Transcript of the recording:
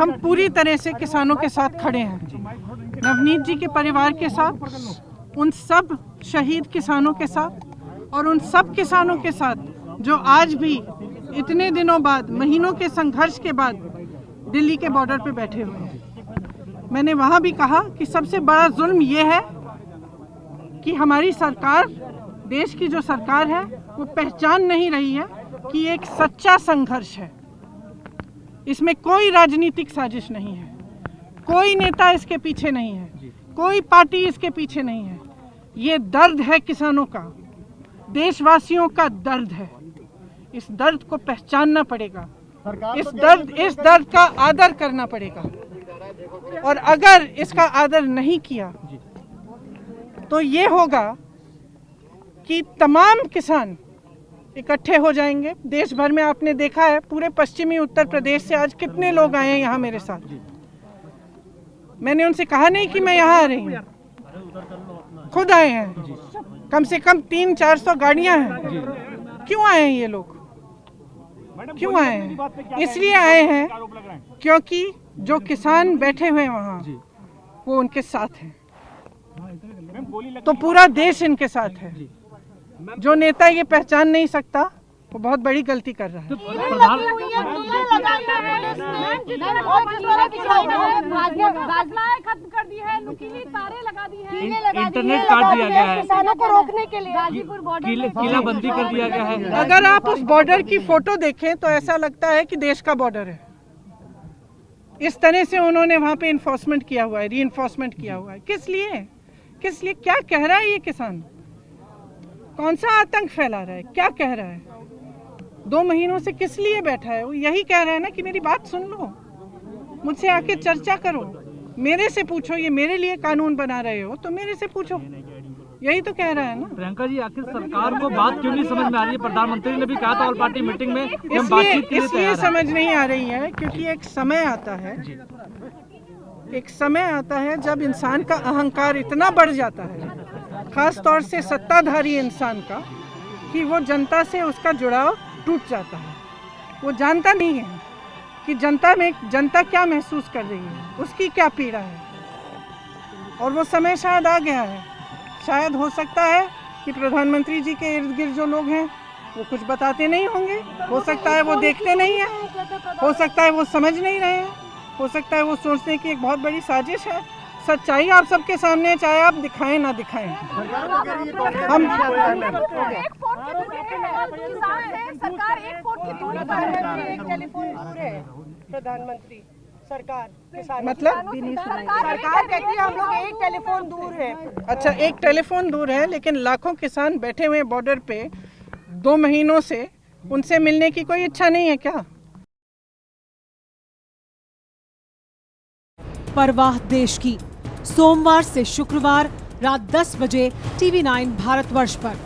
हम पूरी तरह से किसानों के साथ खड़े हैं, नवनीत जी के परिवार के साथ, उन सब शहीद किसानों के साथ और उन सब किसानों के साथ जो आज भी इतने दिनों बाद, महीनों के संघर्ष के बाद दिल्ली के बॉर्डर पे बैठे हुए हैं। मैंने वहाँ भी कहा कि सबसे बड़ा जुल्म ये है कि हमारी सरकार, देश की जो सरकार है, वो पहचान नहीं रही है कि एक सच्चा संघर्ष है। इसमें कोई राजनीतिक साजिश नहीं है, कोई नेता इसके पीछे नहीं है, कोई पार्टी इसके पीछे नहीं है। ये दर्द है किसानों का, देशवासियों का दर्द है। इस दर्द को पहचानना पड़ेगा, इस दर्द का आदर करना पड़ेगा। और अगर इसका आदर नहीं किया तो ये होगा कि तमाम किसान इकट्ठे हो जाएंगे। देश भर में आपने देखा है, पूरे पश्चिमी उत्तर प्रदेश से आज कितने लोग आए हैं यहाँ मेरे साथ। मैंने उनसे कहा नहीं कि मैं यहाँ आ रही हूँ, खुद आए हैं। कम से कम 300-400 गाड़ियाँ हैं। क्यों आए हैं ये लोग? क्यों आए हैं? इसलिए आए हैं क्योंकि जो किसान बैठे हुए हैं वहाँ, वो उनके साथ हैं। तो पूरा देश इनके साथ है। जो नेता ये पहचान नहीं सकता, वो बहुत बड़ी गलती कर रहा है। खत्म कर दी है, नुकीली तारें लगा दी है, इंटरनेट काट दिया गया है, किसानों को रोकने के लिए गाजीपुर बॉर्डर किलाबंदी कर दिया गया है। अगर आप उस बॉर्डर की फोटो देखें तो ऐसा लगता है कि देश का बॉर्डर है। इस तरह से उन्होंने वहाँ पे इन्फोर्समेंट किया हुआ है, री-इन्फोर्समेंट किया हुआ है। किस लिए? क्या कह रहा है ये किसान? कौन सा आतंक फैला रहा है? क्या कह रहा है? 2 महीनों से किस लिए बैठा है? वो यही कह रहा है ना कि मेरी बात सुन लो, मुझसे आके चर्चा करो, मेरे से पूछो, ये मेरे लिए कानून बना रहे हो तो मेरे से पूछो। यही तो कह रहा है ना। प्रियंका जी, आखिर सरकार को बात क्यों नहीं समझ में आ रही है? प्रधानमंत्री ने भी कहा था ऑल पार्टी मीटिंग में कि हम बातचीत के लिए इसलिए तैयार हैं। समझ नहीं आ रही है क्योंकि एक समय आता है जब इंसान का अहंकार इतना बढ़ जाता है, खास तौर से सत्ताधारी इंसान का, कि वो जनता से उसका जुड़ाव टूट जाता है। वो जानता नहीं है कि जनता क्या महसूस कर रही है, उसकी क्या पीड़ा है। और वो समय शायद आ गया है। शायद हो सकता है कि प्रधानमंत्री जी के इर्द गिर्द जो लोग हैं वो कुछ बताते नहीं होंगे, हो सकता है वो देखते नहीं हैं, हो सकता है वो समझ नहीं रहे हैं, हो सकता है वो सोचते हैं कि एक बहुत बड़ी साजिश है। सच्चाई आप सबके सामने है, चाहे आप दिखाएं ना दिखाएं। हम सरकार 1 फुट की दूरी पर है, 1 टेलीफोन दूर है प्रधानमंत्री। सरकार मतलब सरकार कहती है हम लोग 1 टेलीफोन दूर है। अच्छा, 1 टेलीफोन दूर है, लेकिन लाखों किसान बैठे हुए बॉर्डर पे 2 महीनों से, उनसे मिलने की कोई इच्छा नहीं है क्या? परवाह देश की, सोमवार से शुक्रवार रात 10 बजे TV9 भारतवर्ष पर।